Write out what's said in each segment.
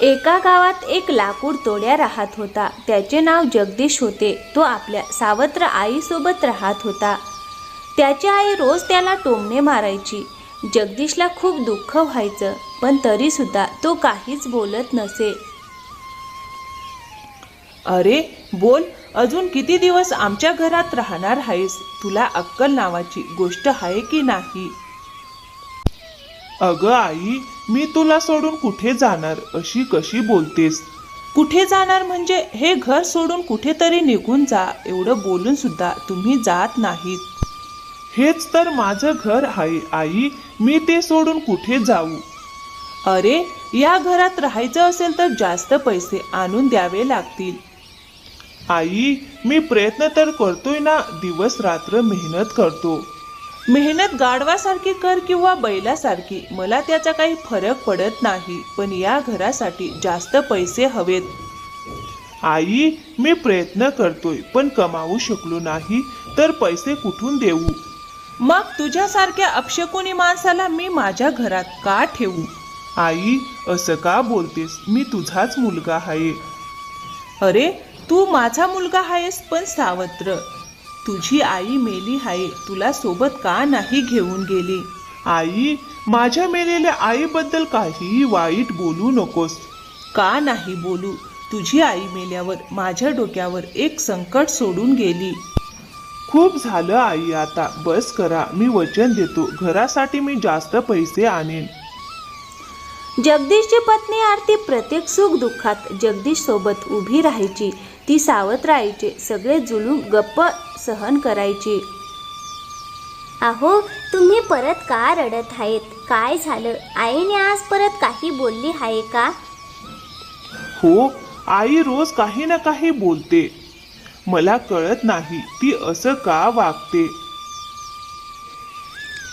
एका गावात एक लाकूड तोड्या राहत होता. त्याचे नाव जगदीश होते. तो आपल्या सावत्र आईसोबत राहत होता. त्याची आई रोज त्याला टोमणे मारायची. जगदीशला खूप दुःख व्हायचं, पण तरीसुद्धा तो काहीच बोलत नसे. अरे बोल, अजून किती दिवस आमच्या घरात राहणार आहेस? तुला अक्कल नावाची गोष्ट आहे की नाही? अगं आई, मी तुला सोडून कुठे जाणार? अशी कशी बोलतेस? कुठे जाणार म्हणजे हे घर सोडून कुठेतरी निघून जा. एवढं बोलून सुद्धा तुम्ही जात नाहीत. हेच तर माझं घर आहे आई, मी ते सोडून कुठे जाऊ? अरे, या घरात राहायचं असेल तर जास्त पैसे आणून द्यावे लागतील. आई, मी प्रयत्न तर करतोय ना, दिवस रात्र मेहनत करतो. मेहनत गाढवासारखी कर किंवा बैलासारखी, मला त्याचा काही फरक पडत नाही, पण या घरासाठी जास्त पैसे हवेत. आई, मी प्रयत्न करतोय, पण कमावू शकलो नाही तर पैसे कुठून देऊ? मग तुझ्यासारख्या अपशकुनी माणसाला मी माझ्या घरात का ठेवू? आई, असं का बोलतेस? मी तुझाच मुलगा आहे. अरे, तू माझा मुलगा आहेस, पण सावत्र. तुझी आई मेली आहे, तुला सोबत का नाही घेऊन गेली? आई, माझ्या मेलेल्या आईबद्दल काहीही वाईट बोलू नकोस. का नाही बोलू? तुझी आई मेल्यावर माझ्या डोक्यावर एक संकट सोडून गेली. खूप झालं आई, आता बस करा. मी वचन देतो, घरासाठी मी जास्त पैसे आणेन. जगदीशची पत्नी आरती प्रत्येक सुख दुःखात जगदीश सोबत उभी राहायची. ती सावत्र आईचे सगळे जुलूम गप्प सहन करायची. अहो, तुम्ही परत का रडत आहेत? काय झालं? आईने आज परत काही बोलली आहे का? हो, आई रोज काही ना काही बोलते. मला कळत नाही ती असं का वागते.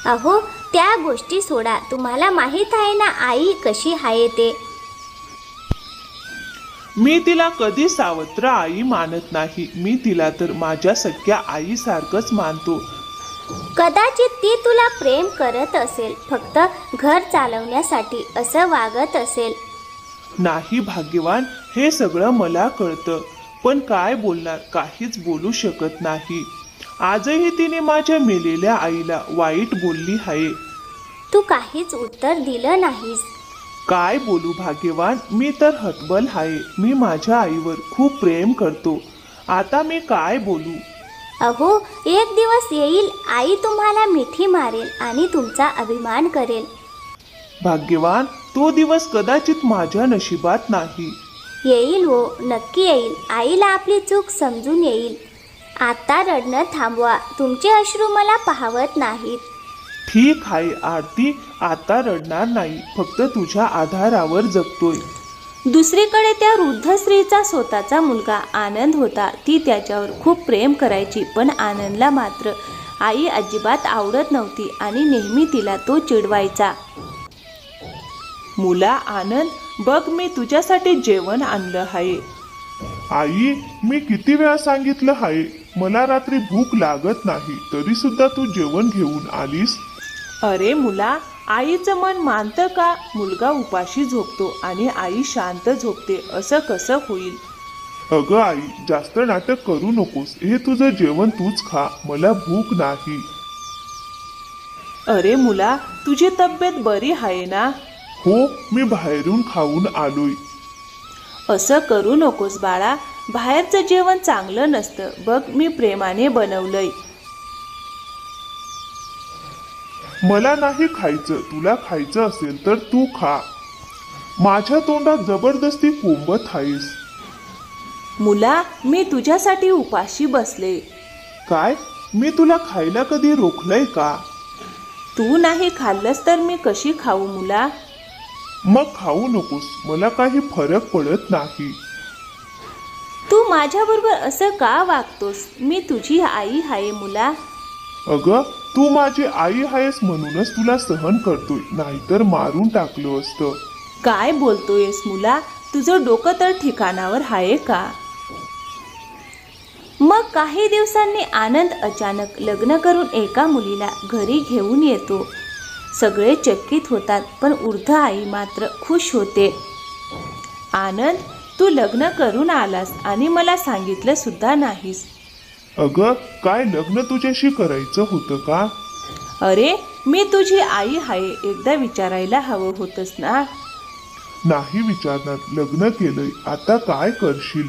अहो, त्या गोष्टी सोडा. तुम्हाला माहीत आहे ना आई कशी आहे ते? मी तिला कधी सावत्र आई मानत नाही. मी तिला तर माझ्या सख्या आईसारखंच मानतो. कदाचित ती तुला प्रेम करत असेल, फक्त घर चालवण्यासाठी असं वागत असेल. नाही भाग्यवान, हे सगळं मला कळतं, पण काय बोलणार? काहीच बोलू शकत नाही. आजही तिने माझ्या मेलेल्या आईला वाईट बोलली आहे. तू काहीच उत्तर दिलं नाहीस. काय बोलू भाग्यवान? मी तर हतबल आहे. मी माझ्या आईवर खूप प्रेम करतो. आता मी काय बोलू? अहो, एक दिवस येईल, आई तुम्हाला मिठी मारेल आणि तुमचा अभिमान करेल. भाग्यवान, तो दिवस कदाचित माझ्या नशिबात नाही. येईल हो, नक्की येईल. आईला आपली चूक समजून येईल. आता रडणं थांबवा. तुमचे अश्रू मला पाहवत नाहीत. ठीक आहे आरती, आता रडणार नाही. फक्त तुझ्या आधारावर जगतोय. दुसरीकडे त्या वृद्ध स्त्रीचा स्वतःचा मुलगा आनंद होता. ती त्याच्यावर खूप प्रेम करायची, पण आनंदला मात्र आई अजिबात आवडत नव्हती आणि नेहमी तिला तो चिडवायचा. मुला आनंद, बघ मी तुझ्यासाठी जेवण आणलं आहे. आई, मी किती वेळा सांगितलं आहे, मला रात्री भूक लागत नाही, तरी सुद्धा तू जेवण घेऊन आलीस. अरे मुला, आईचं मन मानतं का? मुलगा उपाशी झोपतो आणि आई शांत झोपते, असं कसं होईल? अगं आई, जास्त नाटक करू नकोस. हे तुझं जेवण तूच खा, मला भूक नाही. अरे मुला, तुझी तब्येत बरी आहे ना? हो, मी बाहेरून खाऊन आलोय. असं करू नकोस बाळा, बाहेरचं जेवण चांगलं नसतं. बघ मी प्रेमाने बनवलंय. मला नाही खायचं. तुला खायचं असेल तर तू खा. माझ्या तोंडात जबरदस्ती कोंबत आहेस. मुला, मी तुझ्यासाठी उपाशी बसले. काय? मी तुला खायला कधी रोखलंय का? तू नाही खाल्लंस तर मी कशी खाऊ मुला? मग खाऊ नकोस, मला काही फरक पडत नाही. तू माझ्याबरोबर असं का वागतोस? मी तुझी आई आहे मुला. अगं, तू माझी आई आहेस म्हणूनच तुला सहन करतोय, नाहीतर मारून टाकलं असतं. काय बोलतोयस मुला? तुझं डोकं तर ठिकाणावर आहे का? मग काही दिवसांनी आनंद अचानक लग्न करून एका मुलीला घरी घेऊन येतो. सगळे चकित होतात, पण वृद्ध आई मात्र खुश होते. आनंद, तू लग्न करून आलास आणि मला सांगितलं सुद्धा नाहीस. अगं, काय लग्न तुझ्याशी करायचं होतं का? अरे, मी तुझी आई आहे, एकदा विचारायला हवं होतंस ना. नाही विचारणार, लग्न केलंय, आता काय करशील?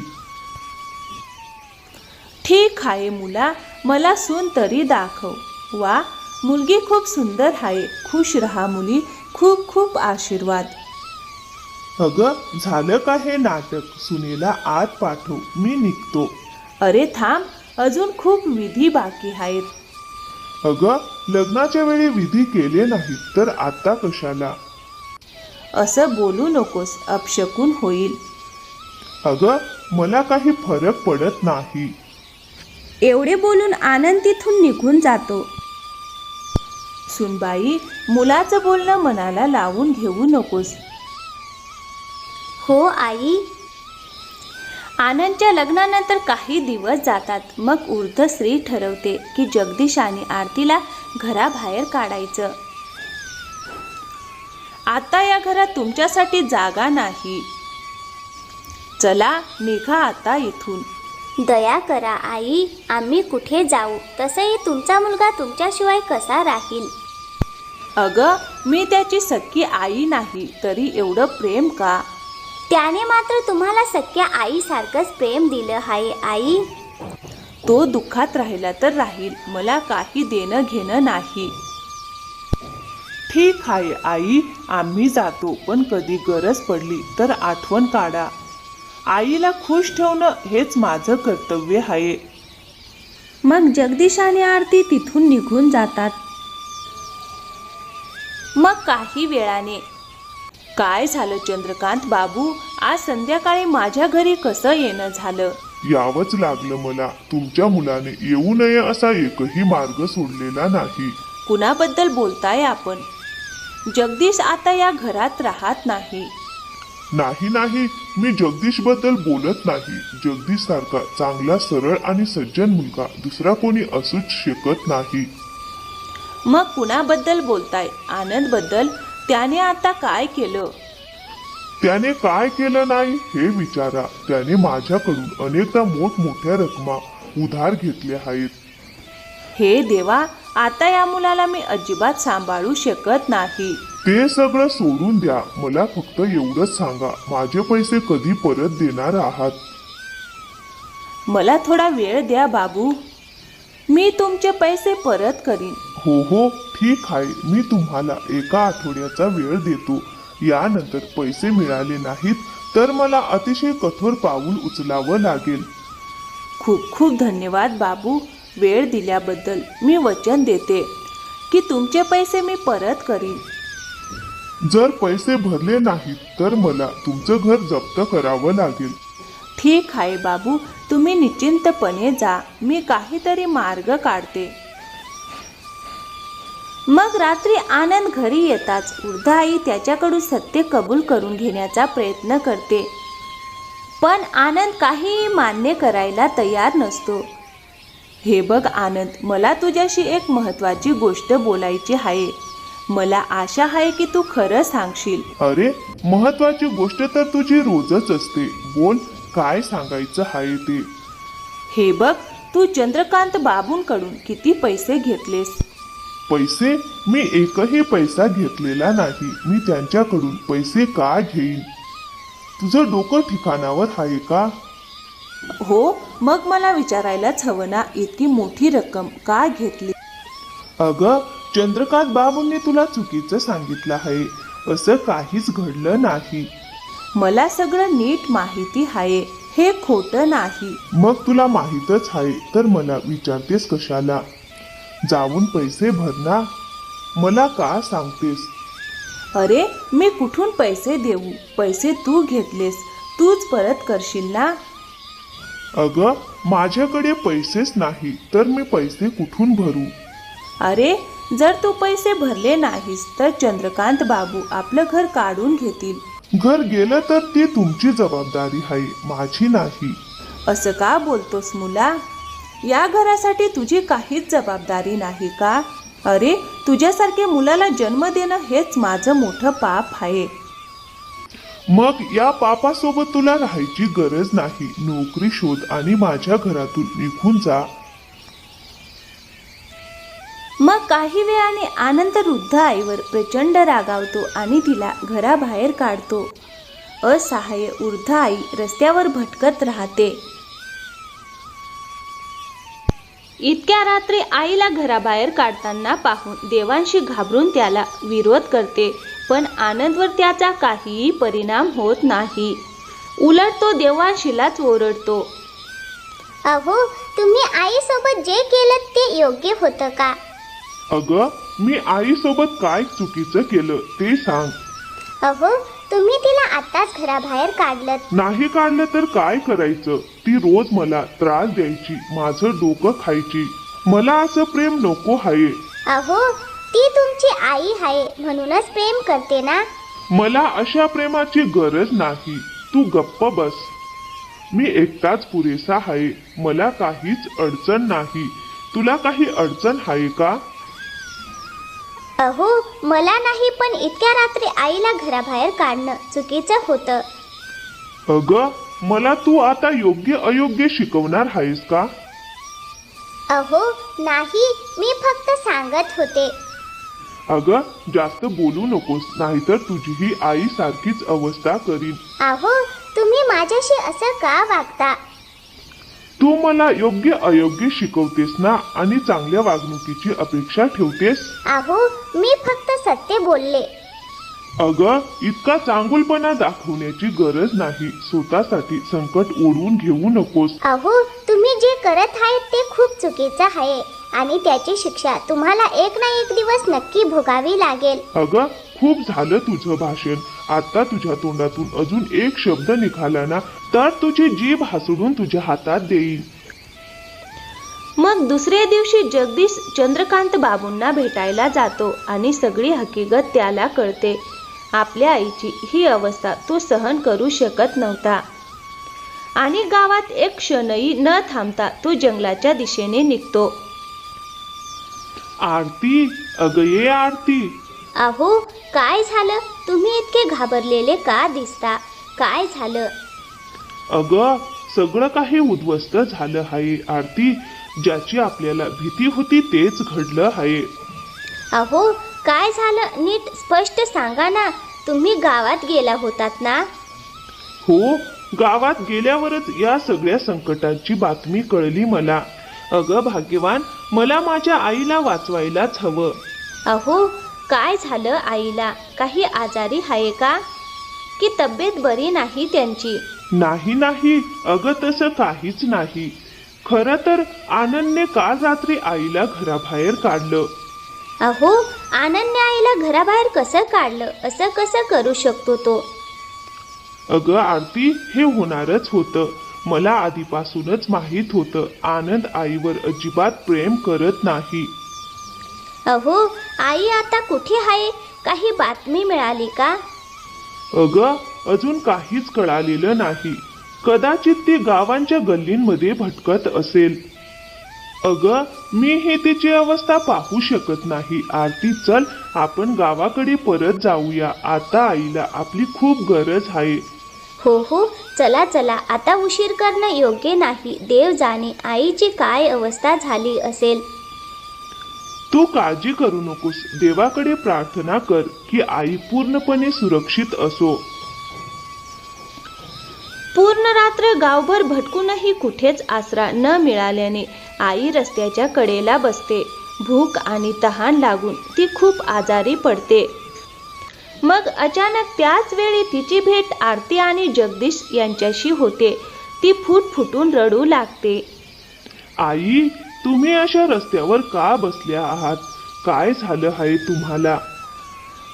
ठीक आहे मुला, मला सून तरी दाखव. वा, मुलगी खूप सुंदर आहे. खुश रहा मुली, खूप खूप आशीर्वाद. अगं, झालं का हे नाटक? सुनेला आत पाठव, मी निघतो. अरे थांब, अजून खूप विधी बाकी आहेत. अगं, लग्नाच्या वेळी विधी केले नाहीत तर आता कशाला? असं बोलू नकोस, अपशकुन होईल. अगं, मला काही फरक पडत नाही. एवढे बोलून आनंद तिथून निघून जातो. सुनबाई, मुलाचं बोलणं मनाला लावून घेऊ नकोस. हो आई. आनंदच्या लग्नानंतर काही दिवस जातात. मग ऊर्ध्व स्त्री ठरवते की जगदीश आणि आरतीला घराबाहेर काढायचं. आता या घरात तुमच्यासाठी जागा नाही. चला, निघा आता इथून. दया करा आई, आम्ही कुठे जाऊ? तसंही तुमचा मुलगा तुमच्याशिवाय कसा राहील? अगं, मी त्याची सख्खी आई नाही, तरी एवढं प्रेम का? त्याने मात्र तुम्हाला सख्या आईसारखंच प्रेम दिलं आहे आई. तो दुःखात राहिला तर राहील, मला काही देणं घेणं नाही. ठीक आहे आई, आम्ही जातो, पण कधी गरज पडली तर आठवण काढा. आईला खुश ठेवणं हेच माझं कर्तव्य आहे. मग जगदीश आणि आरती तिथून निघून जातात. मग काही वेळाने, काय झालं चंद्रकांत बाबू? आज संध्याकाळी माझ्या घरी कसं येणं झालं? यावंच लागलं मला. तुमच्या मुलाने येऊ नये असा एकही मार्ग सोडलेला नाही. कुणाबद्दल बोलताय आपण? जगदीश आता या घरात राहत नाही. नाही, मी जगदीश बद्दल बोलत नाही. जगदीश सारखा चांगला, सरळ आणि सज्जन मुलगा दुसरा कोणी असूच शकत नाही. मग कुणाबद्दल बोलताय? आनंद बद्दल? त्याने आता काय केलं? त्याने काय केलं नाही हे विचारा. त्याने माझ्याकडून अनेकदा मोठमोठ्या रकमा उधार घेतल्या आहेत. हे देवा, आता या मुलाला मी अजिबात सांभाळू शकत नाही. ते सगळं सोडून द्या. मला फक्त एवढंच सांगा, माझे पैसे कधी परत देणार आहात? मला थोडा वेळ द्या बाबू, मी तुमचे पैसे परत करीन. हो, ठीक आहे. मी तुम्हाला एका आठवड्याचा वेळ देतो. यानंतर पैसे मिळाले नाहीत तर मला अतिशय कठोर पाऊल उचलावं लागेल. खूप खूप धन्यवाद बाबू, वेळ दिल्याबद्दल. मी वचन देते की तुमचे पैसे मी परत करीन. जर पैसे भरले नाहीत तर मला तुमचं घर जप्त करावं लागेल. ठीक आहे बाबू, तुम्ही निश्चिंतपणे जा, मी काहीतरी मार्ग काढते. मग रात्री आनंद घरी येताच वृद्ध आई त्याच्याकडून सत्य कबूल करून घेण्याचा प्रयत्न करते. पण आनंद काहीही मान्य करायला तयार नसतो. हे बघ आनंद, मला तुझ्याशी एक महत्त्वाची गोष्ट बोलायची आहे. मला आशा आहे की तू खरं सांगशील. अरे, महत्वाची गोष्ट तर तुझी रोजच असते. बोल, काय सांगायचं आहे ते. हे बघ, तू चंद्रकांत बाबूंकडून किती पैसे घेतलेस? पैसे? मी एकही पैसा घेतलेला नाही. मी त्यांच्याकडून पैसे का घेईन? तुझं डोकं ठिकाणावर आहे का? हो, मग मला विचारायलाच हवं ना, इतकी मोठी रक्कम का घेतली? अगं, चंद्रकांत बाबूंनी तुला चुकीचं सांगितलं आहे. असं काहीच घडलं नाही. मला सगळं नीट माहिती आहे, हे खोटं नाही. मग तुला माहीतच आहे तर मला विचारतेस कशाला? जाऊन पैसे भर ना. मला का सांगतेस? अरे, मी कुठून पैसे देऊ? पैसे तू घेतलेस, तूच परत करशील ना? अगं, माझ्याकडे पैसेच नाही तर मी पैसे कुठून भरू? अरे, जर तू पैसे भरले नाहीस तर चंद्रकांत बाबू आपलं घर काढून घेतील. घर गेलं तर ती तुमची जबाबदारी आहे, माझी नाही. असं का बोलतोस मुला? या घरासाठी तुझी काहीच जबाबदारी नाही का? अरे, तुझ्यासारख्या मुलाला जन्म देणं हेच माझं मोठं पाप आहे. मग या पापासोबत तुला राहायची गरज नाही. नोकरी शोध आणि माझ्या घरातून निघून जा. मग काही वेळाने आनंद वृद्ध आईवर प्रचंड रागावतो आणि तिला घराबाहेर काढतो. असहाय्य वृद्ध आई रस्त्यावर भटकत राहते. इतक्या रात्री आईला घराबाहेर काढताना पाहून देवांशी घाबरून त्याला विरोध करते, पण आनंदवर त्याचा काहीही परिणाम होत नाही. उलट तो देवांशीलाच ओरडतो. अहो, तुम्ही आईसोबत जे केलं ते योग्य होतं का? अगं, मी आईसोबत काय चुकीचं केलं ते सांग. अहो, तुम्ही तिला आताच घराबाहेर काढलं. नाही काढलं तर काय करायचं? ती रोज मला त्रास द्यायची, माझं डोकं खायची. मला असं प्रेम नको आहे. अहो, ती तुमची आई आहे म्हणूनच प्रेम करते ना. मला अशा प्रेमाची गरज नाही. तू गप्प बस. मी एकटाच पुरेसा आहे. मला काहीच अडचण नाही. तुला काही अडचण आहे का? अहो, मला नाही, पण इतक्या रात्री आईला घराबाहेर काढणं चुकीचं होतं. अगं, मला तू आता योग्य अयोग्य शिकवणार आहेस का? अहो नाही, मी फक्त सांगत होते. अगं, जास्त बोलू नकोस, नाहीतर तुझीही आई सारखीच अवस्था करीन. अहो, तुम्ही माझ्याशी असं का वागता? तू मला योग्य अयोग्य शिकवतेस ना, आणि चांगल्या वागणुकीची अपेक्षा ठेवतेस. अहो, मी फक्त सत्य बोलले. अगं, इतका चांगुलपणा दाखवण्याची गरज नाही. स्वतःसाठी संकट ओढवून घेऊ नकोस. अहो, तुम्ही जे करत आहेत ते खूप चुकीचं आहे आणि त्याची शिक्षा तुम्हाला एक ना एक दिवस नक्की भोगावी लागेल. अगं, खूप झालं तुझं भाषण. आता तुझ्या तोंडातून अजून एक शब्द निघाला ना, तर तुझी जीभ हासडून तुझ्या हातात देईन. मग दुसऱ्या दिवशी जगदीश चंद्रकांत बाबूंना भेटायला जातो आणि सगळी हकीकत त्याला कळते. आपल्या आईची ही अवस्था तो सहन करू शकत नव्हता आणि गावात एक क्षणही न थांबता तो जंगलाच्या दिशेने निघतो. आरती, अगं ये आरती. अहो, काय झालं? तुम्ही इतके घाबरलेले का दिसता? काय झालं? अगं, सगळं काही उद्ध्वस्त झालं आहे आरती. ज्याची आपल्याला भीती होती तेच घडलं आहे. अहो, काय झालं? नीट स्पष्ट सांगा ना. तुम्ही गावात गेला होतात ना? हो, गावात गेल्यावरच या सगळ्या संकटाची बातमी कळली मला. अगं भाग्यवान, मला माझ्या आईला वाचवायलाच हवं. अहो, काय झालं आईला? काही आजारी आहे का? की तब्येत बरी नाही त्यांची? नाही नाही, अगं तसं काहीच नाही. खरं तर आनंदने काल रात्री आईला घराबाहेर काढलं. अहो, आनंदने आईला घराबाहेर कसं काढलं? असं कसं करू शकतो तो? अगं आरती, हे होणारच होतं. मला आधीपासूनच माहीत होतं. आनंद आईवर अजिबात प्रेम करत नाही. अहो, आई आता कुठे आहे? काही बातमी मिळाली का? अगं, अजून काहीच कळालेलं नाही. कदाचित ती गावांच्या गल्लींमध्ये भटकत असेल. अगं, मी हे तिची अवस्था पाहू शकत नाही. आरती, चल आपण गावाकडे परत जाऊया. आता आईला आपली खूप गरज आहे. हो हो, चला चला. आता उशीर करणं योग्य नाही. देव जाणे आईची काय अवस्था झाली असेल. तू काळजी करू नकोस. देवाकडे प्रार्थना कर की आई पूर्णपणे सुरक्षित असो. पूर्ण रात्र गावभर भटकूनही कुठेच आसरा न मिळाल्याने आई रस्त्याच्या कडेला बसते. भूक आणि तहान लागून ती खूप आजारी पडते. मग अचानक त्याच वेळी तिची भेट आरती आणि जगदीश यांच्याशी होते. ती फुटफुटून रडू लागते. आई, तुम्ही अशा रस्त्यावर का बसल्या आहात? काय झालं आहे तुम्हाला?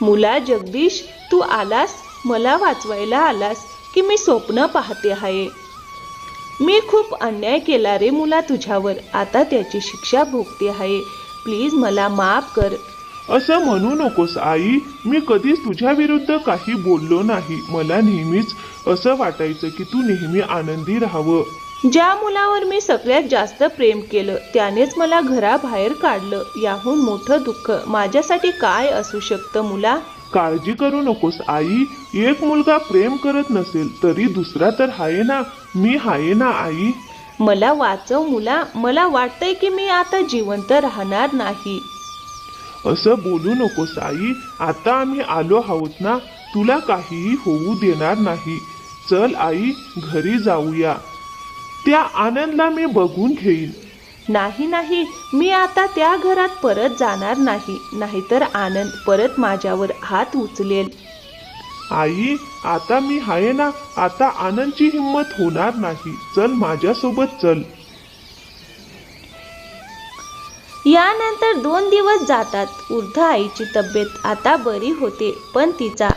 मुला जगदीश, तू आलास? मला वाचवायला आलास की मी स्वप्न पाहते आहे? मी खूप अन्याय केला रे मुला तुझ्यावर. आता त्याची शिक्षा भोगते आहे. प्लीज मला माफ कर. असं म्हणू नकोस आई. मी कधीच तुझ्या विरुद्ध काही बोललो नाही. मला नेहमीच असं वाटायचं की तू नेहमी आनंदी राहावं. ज्या मुलावर मी सगळ्यात जास्त प्रेम केलं त्यानेच मला घराबाहेर काढलं. याहून मोठं दुःख माझ्यासाठी काय असू शकतं मुला? काळजी करू नकोस आई. एक मुलगा प्रेम करत नसेल तरी दुसरा तर आहे ना. मी आहे ना आई. मला वाचव मुला. मला वाटतंय की मी आता जिवंत राहणार नाही. असं बोलू नकोस आई. आता आम्ही आलो आहोत ना. तुला काहीही होऊ देणार नाही. चल आई, घरी जाऊया. त्या आनंदला मी बघून घेईन. नाही नाही, मी आता त्या घरात परत जाणार नाही. नाहीतर आनंद परत माझ्यावर हात उचलेल. आई, आता मी आहे ना. आता आनंदची हिंमत होणार नाही. चल माझ्यासोबत चल. यानंतर 2 दिवस जातात. वृद्ध आईची तब्येत आता बरी होते, पण तिचा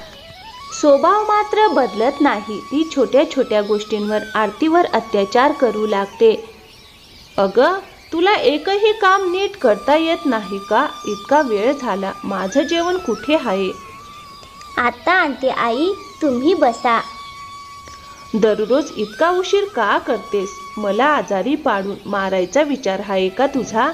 स्वभाव मात्र बदलत नाही. ती छोट्या छोट्या गोष्टींवर आरतीवर अत्याचार करू लागते. अगं, तुला एकही काम नीट करता येत नाही का? इतका वेळ झाला, माझं जेवण कुठे आहे? आता आणते आई, तुम्ही बसा. दररोज इतका उशीर का करतेस? मला आजारी पाडून मारायचा विचार आहे का तुझा?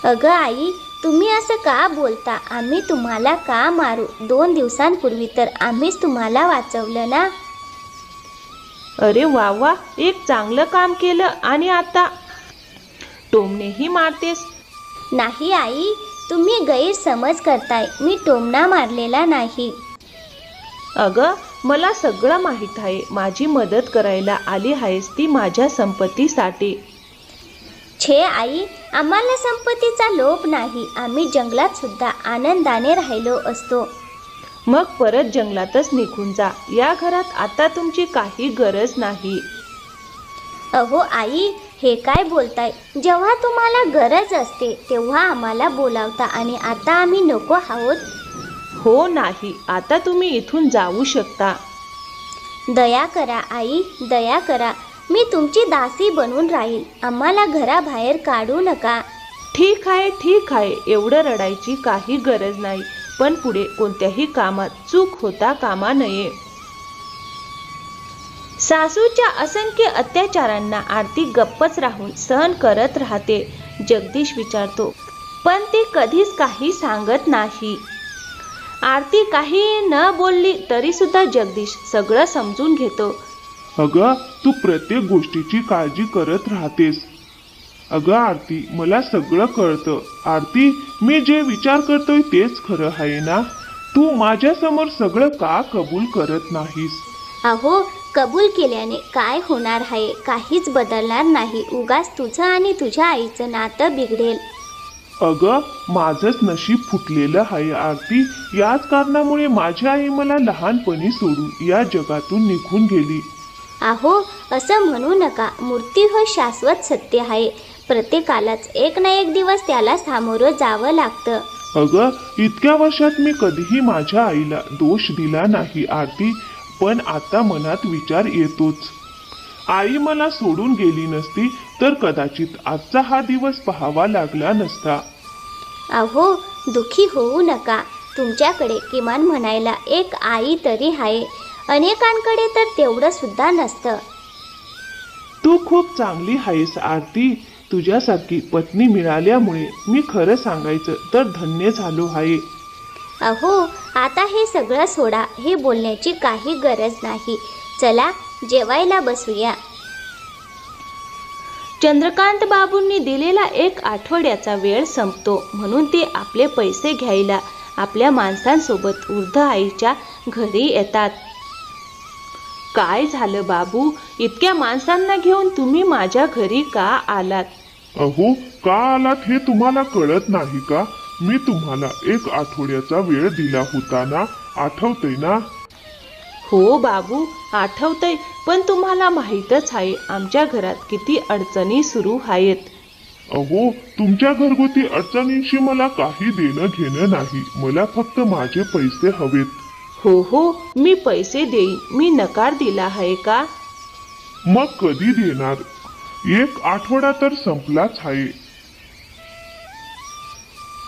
अगं आई, तुम्ही असं का बोलता? आम्ही तुम्हाला का मारू? 2 दिवसांपूर्वी तर आम्हीच तुम्हाला वाचवलं ना. अरे वा वा, एक चांगलं काम केलं आणि आता टोमणेही मारतेस. नाही आई, तुम्ही गैरसमज करताय. मी टोमणा मारलेला नाही. अगं, मला सगळं माहीत आहे. माझी मदत करायला आली आहेस ती माझ्या संपत्तीसाठी. छे आई, आम्हाला संपत्तीचा लोभ नाही. आम्ही जंगलात सुद्धा आनंदाने राहिलो असतो. मग परत जंगलातच निघून जा. या घरात आता तुमची काही गरज नाही. अहो आई, हे काय बोलताय? जेव्हा तुम्हाला गरज असते तेव्हा आम्हाला बोलावता आणि आता आम्ही नको आहोत. हो नाही, आता तुम्ही इथून जाऊ शकता. दया करा आई, दया करा. मी तुमची दासी बनून राहील. आम्हाला घराबाहेर काढू नका. ठीक आहे, ठीक आहे. एवढं रडायची काही गरज नाही. पण पुढे कोणत्याही कामात चूक होता कामा नये. सासूच्या असंख्य अत्याचारांना आरती गप्पच राहून सहन करत राहते. जगदीश विचारतो, पण ती कधीच काही सांगत नाही. आरती काही न बोलली तरी सुद्धा जगदीश सगळं समजून घेतो. अगं, तू प्रत्येक गोष्टीची काळजी करत राहतेस. अगं आरती, मला सगळं कळतं. आरती, मी जे विचार करतोय तेच खरं आहे ना. तू माझ्यासमोर सगळं का कबूल करत नाहीस? अहो, कबूल केल्याने काय होणार आहे? काहीच बदलणार नाही. उगाच तुझं आणि तुझ्या आईचं नातं बिघडेल. अगं, माझंच नशीब फुटलेलं आहे आरती. याच कारणामुळे माझी आई मला लहानपणी सोडून या जगातून निघून गेली. अहो, असं म्हणू नका. मूर्ती हो शाश्वत सत्य आहे. प्रत्येकालाच एक ना एक दिवस त्याला सामोरं जावं लागतं. अगं, इतक्या वर्षात मी कधीही माझ्या आईला दोष दिला नाही आरती. पण आता मनात विचार येतोच. आई मला सोडून गेली नसती तर कदाचित आजचा हा दिवस पाहावा लागला नसता. अहो, दुःखी होऊ नका. तुमच्याकडे किमान म्हणायला एक आई तरी आहे. अनेकांकडे तर तेवढं सुद्धा नसतं. तू खूप चांगली आहेस आरती. तुझ्यासारखी पत्नी मिळाल्यामुळे मी खरं सांगायचं तर धन्य झालो आहे. अहो, आता हे सगळं सोडा. हे बोलण्याची काही गरज नाही. चला जेवायला बसूया. चंद्रकांत बाबूंनी दिलेला 1 आठवड्याचा वेळ संपतो म्हणून ते आपले पैसे घ्यायला आपल्या माणसांसोबत वृद्ध आईच्या घरी येतात. काय झालं बाबू? इतक्या माणसांना घेऊन तुम्ही माझ्या घरी का आलात? अहो, का आलात हे तुम्हाला कळत नाही का? मी तुम्हाला 1 आठवड्याचा वेळ दिला होता ना, आठवतंय ना? हो बाबू, आठवतंय. पण तुम्हाला माहीतच आहे आमच्या घरात किती अडचणी सुरू आहेत. अहो, तुमच्या घरगुती अडचणींशी मला काही देणं घेणं नाही. मला फक्त माझे पैसे हवेत. हो हो, मी पैसे देईन. मी नकार दिला आहे का? मग कधी देणार? 1 आठवडा तर संपलाच आहे.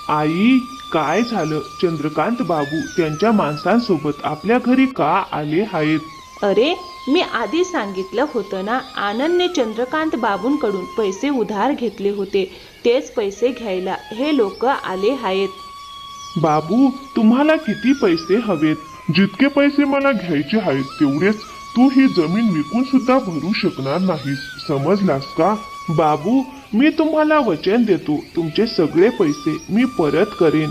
आई, काय झालं? चंद्रकांत बाबू त्यांच्या माणसांसोबत आपल्या घरी का आले आहेत? अरे, मी आधी सांगितलं होतं ना, आनंदने चंद्रकांत बाबूंकडून पैसे उधार घेतले होते. तेच पैसे घ्यायला हे लोक आले आहेत. बाबू तुम्हाला किती पैसे हवेत? जितके पैसे मला घ्यायचे आहेत तेवढेच. तू ही जमीन विकून सुद्धा भरू शकणार नाहीस, समजलास का? बाबू मी तुम्हाला वचन देतो, तुमचे सगळे पैसे मी परत करेन.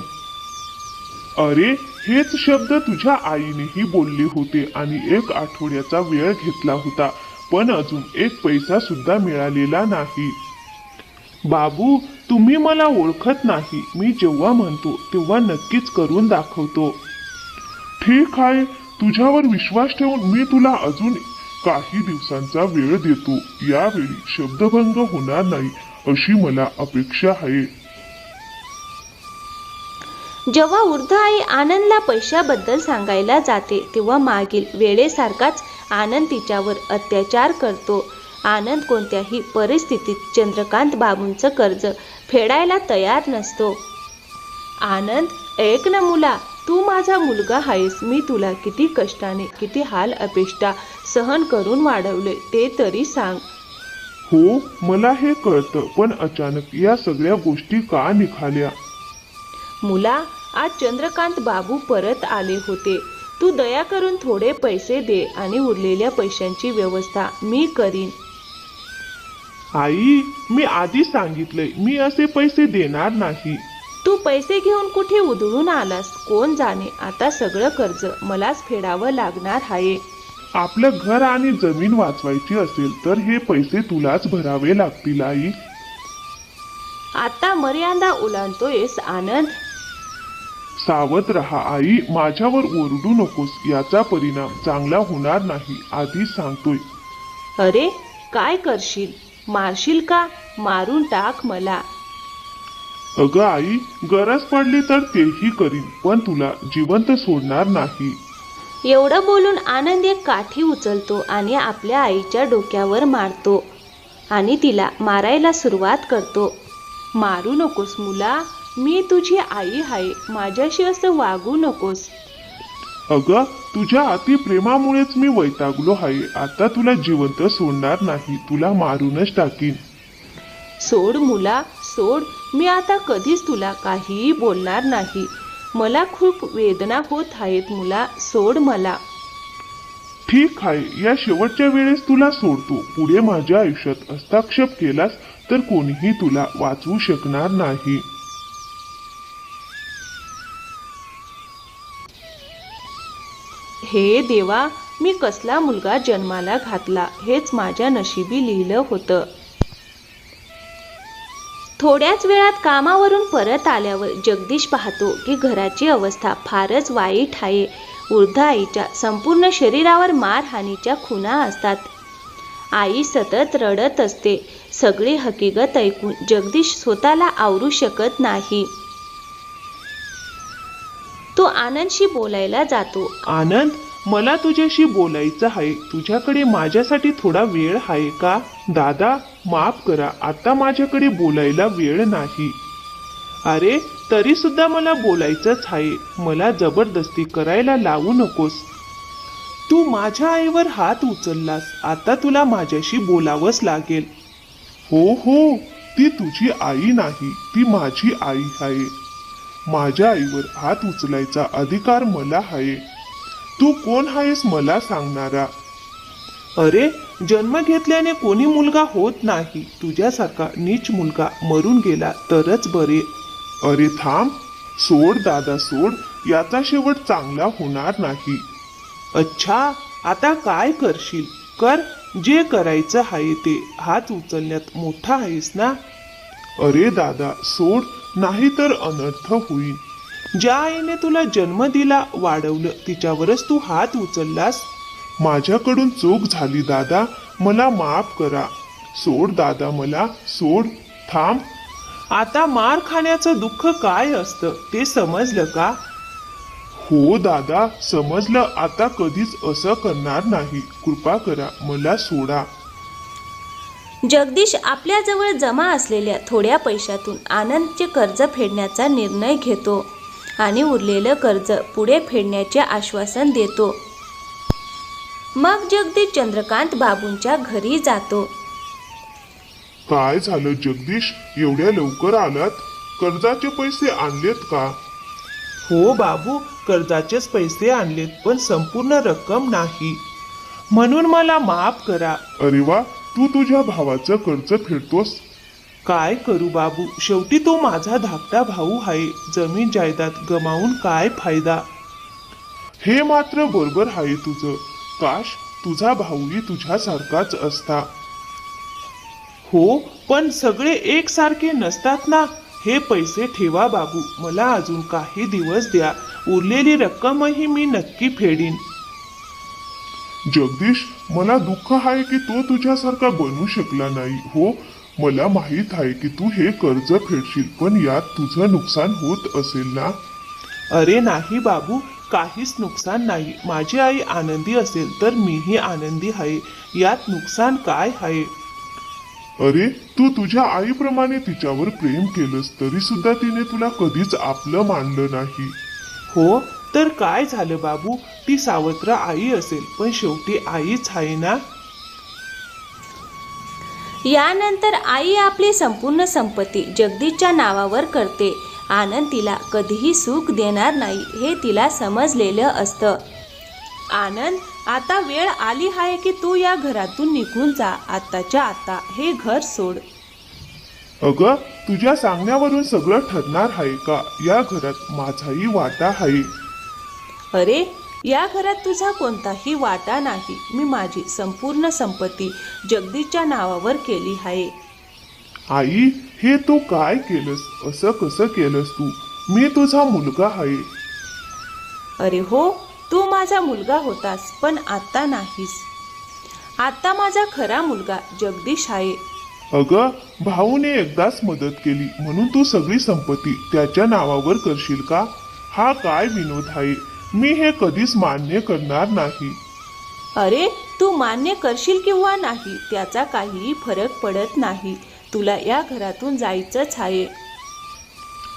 अरे हेच शब्द तुझ्या आईनेही बोलले होते आणि 1 आठवड्याचा वेळ घेतला होता, पण अजून 1 पैसा सुद्धा मिळालेला नाही. बाबू तुम्ही मला ओळखत नाही. मी जेव्हा म्हणतो तेव्हा नक्कीच करून दाखवतो. ठीक आहे, तुझ्यावर विश्वास ठेवून मी तुला अजून काही दिवसांचा वेळ देतो. यावेळी शब्दभंग होणार नाही अशी मला अपेक्षा आहे. जेव्हा वृद्ध आई आनंदला पैशाबद्दल सांगायला जाते तेव्हा मागील वेळेसारखाच आनंद तिच्यावर अत्याचार करतो. आनंद कोणत्याही परिस्थितीत चंद्रकांत बाबूंचं कर्ज फेडायला तयार नसतो. आनंद ऐक ना मुला, तू माझा मुलगा आहेस. मी तुला किती कष्टाने किती हाल अपेष्टा सहन करून वाढवले ते तरी सांग. हो मला हे कळतं, पण अचानक या सगळ्या गोष्टी का निघाल्या? मुला, आज चंद्रकांत बाबू परत आले होते. तू दया करून थोडे पैसे दे आणि उरलेल्या पैशांची व्यवस्था मी करीन. आई मी आधी सांगितलंय, मी असे पैसे देणार नाही. तू पैसे घेऊन कुठे उधळून आलास कोण जाणे. आता सगळं कर्ज मलाच फेडावं लागणार आहे. आपलं घर आणि जमीन वाचवायची असेल तर हे पैसे तुलाच भरावे लागतील आई. आता मर्यादा ओलांडतोयस आनंद. सावध रहा आई, माझ्यावर ओरडू नकोस. याचा परिणाम चांगला होणार नाही, आधी सांगतोय. अरे काय करशील? मारशील का? मारून टाक मला. अगं आई, गरज पडली तर तेही करीन, पण तुला जिवंत सोडणार नाही. एवढं बोलून आनंद एक काठी उचलतो आणि आपल्या आईच्या डोक्यावर मारतो आणि तिला मारायला सुरुवात करतो. मारू नकोस मुला, मी तुझी आई आहे. माझ्याशी असं वागू नकोस. अगं तुझ्या अति प्रेमामुळेच मी वैतागलो आहे. आता तुला जिवंत सोडणार नाही, तुला मारूनच टाकीन. सोड मुला सोड. मी आता कधीच तुला काहीही बोलणार नाही. मला खूप वेदना होत आहेत मुला, सोड मला. ठीक आहे, या शेवटच्या वेळेस तुला सोडतो. पुढे माझ्या आयुष्यात हस्तक्षेप केलास तर कोणीही तुला वाचवू शकणार नाही. हे देवा, मी कसला मुलगा जन्माला घातला. हेच माझ्या नशिबी लिहिलं होतं. थोड्याच वेळात कामावरून परत आल्यावर जगदीश पाहतो की घराची अवस्था फारच वाईट आहे. वृद्ध आईच्या संपूर्ण शरीरावर मारहाणीच्या खुणा असतात. आई सतत रडत असते. सगळी हकीकत ऐकून जगदीश स्वतःला आवरू शकत नाही. तो आनंदशी बोलायला जातो. आनंद, मला तुझ्याशी बोलायचं आहे. तुझ्याकडे माझ्यासाठी थोडा वेळ आहे का? दादा माफ करा, आता माझ्याकडे बोलायला वेळ नाही. अरे तरी सुद्धा मला बोलायचंच आहे. मला जबरदस्ती करायला लावू नकोस. तू माझ्या आईवर हात उचललास, आता तुला माझ्याशी बोलावंच लागेल. हो हो, ती तुझी आई नाही, ती माझी आई आहे. माझ्या आईवर हात उचलायचा अधिकार मला आहे. तू कोण आहेस मला सांगणारा? अरे जन्म घेतल्याने कोणी मुलगा होत नाही. तुझ्यासारखा नीच मुलगा मरून गेला तरच बरे. अरे थांब, सोड दादा सोड, याचा शेवट चांगला होणार नाही. अच्छा, आता काय करशील? कर, जे करायचं आहे ते. हात उचलण्यात मोठा आहेस ना. अरे दादा सोड, नाही तर अनर्थ होईल. ज्या आईने तुला जन्म दिला, वाढवलं, तिच्यावरच तू हात उचललास. माझ्याकडून चूक झाली दादा, मला माफ करा. सोड दादा, मला सोड. थांब. आता मार खाण्याचं दुःख काय असतं ते समजलं का? हो दादा समजलं. आता कधीच असं करणार नाही. कृपा करा, मला सोडा. जगदीश आपल्याजवळ जमा असलेल्या थोड्या पैशातून आनंदचे कर्ज फेडण्याचा निर्णय घेतो आणि उरलेलं कर्ज पुढे फेडण्याचे आश्वासन देतो. मग जगदीश चंद्रकांत बाबूंच्या घरी जातो. काय झालं जगदीश, एवढ्या लवकर आलात? कर्जाचे पैसे आणलेत का? हो बाबू, कर्जाचेच पैसे आणलेत, पण संपूर्ण रक्कम नाही, म्हणून मला माफ करा. अरे वा, तू तुझ्या भावाचं कर्ज फेडतोस. काय करू बाबू, शेवटी तो माझा धाकटा भाऊ आहे. जमीन जायदाद गमावून काय फायदा. हे मात्र बरोबर आहे तुझं. काश तुझा भाऊही तुझ्यासारखाच असता. हो, पण सगळे एकसारखे नसतात ना. हे पैसे ठेवा बाबू, मला अजून काही दिवस द्या. उरलेली रक्कमही मी नक्की फेडीन. जगदीश, मला दुःख आहे की तो तुझ्यासारखा बनू शकला नाही. हो, मला माहित आहे की तू हे कर्ज फेडशील, पण यात तुझं नुकसान होत असेल ना. अरे नाही बाबू, काहीच नुकसान नाही. माझी आई आनंदी असेल तर मीही आनंदी आहे. यात नुकसान काय आहे. अरे, तू तुझ्या आईप्रमाणे तिच्यावर प्रेम केलंस, तरी सुद्धा तिने तुला कधीच आपलं मानलं नाही. हो, तर काय झालं बाबू, ती सावत्र आई असेल, पण शेवटी आईच आहे ना. यानंतर आई आपली संपूर्ण संपत्ती जगदीशच्या नावावर करते. आनंद तिला कधीही सुख देणार नाही हे तिला समजलेलं असतं. आनंद, आता वेळ आली आहे की तू या घरातून निघून जा. आत्ताच्या आता हे घर सोड. अगं, तुझ्या सांगण्यावरून सगळं ठरणार आहे का? या घरात माझाही वाटा आहे. अरे, या घरात तुझा कोणताही वाटा नाही. मी माझी संपूर्ण संपत्ती जगदीशच्या नावावर केली आहे. आई, हे तू काय केलंस? असं कसं केलंस तू? मी तुझा मुलगा आहे. अरे हो, तू माझा मुलगा होतास, पण आता नाहीस. आता माझा खरा मुलगा जगदीश आहे. अगं, भाऊने एकदाच मदत केली म्हणून तू सगळी संपत्ती त्याच्या नावावर करशील का? हा काय विनोद आहे? मी हे कधीच मान्य करणार नाही. अरे, तू मान्य करशील किंवा नाही त्याचा काहीही फरक पडत नाही. तुला या घरातून जायचंच आहे.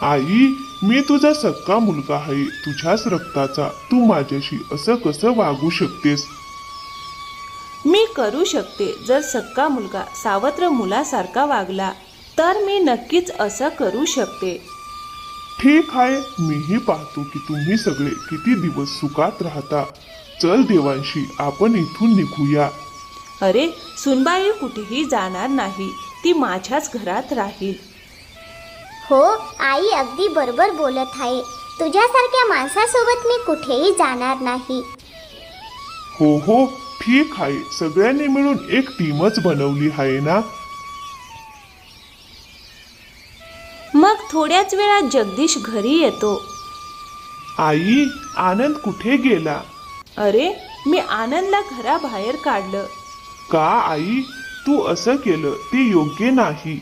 आई, मी तुझा सक्का मुलगा आहे, तुझ्याच रक्ताचा. तू माझ्याशी असं कसं वागू शकतेस? मी करू शकते. जर सक्का मुलगा सावत्र मुलासारखा वागला तर मी नक्कीच असं करू शकते. ठीक आहे, मीही पाहतो की तुम्ही सगळे किती दिवस सुखात राहता. चल देवांशी, आपण इथून निघूया. अरे, सुनबाई कुठेही जाणार नाही. ती माझ्याच घरात राहील. हो, आई अगदी बरोबर बोलत आहे. तुझ्यासारख्या माणसासोबत मी कुठेही जाणार नाही. हो हो, ठीक आहे. सगळ्यांनी मिळून एक टीमच बनवली आहे ना. मग थोड्याच वेळात जगदीश घरी येतो. आई, आनंद कुठे गेला. अरे, मी आनंदला घराबाहेर काढलं. का आई, तू असं केलं ते योग्य नाही.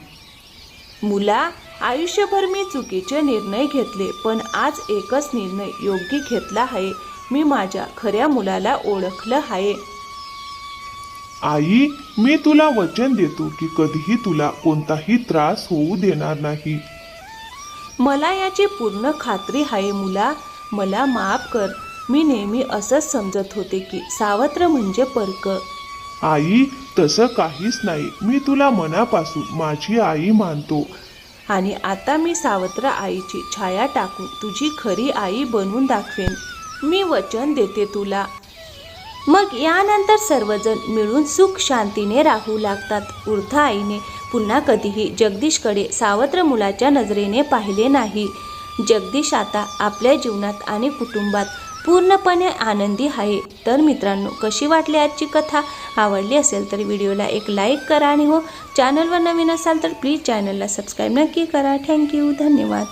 मुला, आयुष्यभर मी चुकीचे निर्णय घेतले, पण आज एकच निर्णय योग्य घेतला आहे. मी माझ्या खऱ्या मुलाला ओळखलं आहे. आई, मी तुला वचन देतो की कधीही तुला कोणताही त्रास होऊ देणार नाही. मला याची पूर्ण खात्री आहे. मुला, मला माफ कर. मी नेहमी असंच समजत होते की सावत्र म्हणजे परक. आई, तसं काहीच नाही. मी तुला मनापासून माझी आई मानतो. आणि आता मी सावत्र आईची छाया टाकून तुझी खरी आई बनवून दाखवेन. मी वचन देते तुला. मग यानंतर सर्वजण मिळून सुख शांतीने राहू लागतात. वृद्ध आईने पुन्हा कधीही जगदीशकडे सावत्र मुलाच्या नजरेने पाहिले नाही. जगदीश आता आपल्या जीवनात आणि कुटुंबात पूर्णपणे आनंदी आहे. तर मित्रांनो, कशी वाटली आजची कथा? आवडली असेल तर व्हिडिओला एक लाईक करा आणि हो, चॅनलवर नवीन असाल तर प्लीज चॅनलला सबस्क्राईब नक्की करा. थँक्यू, धन्यवाद.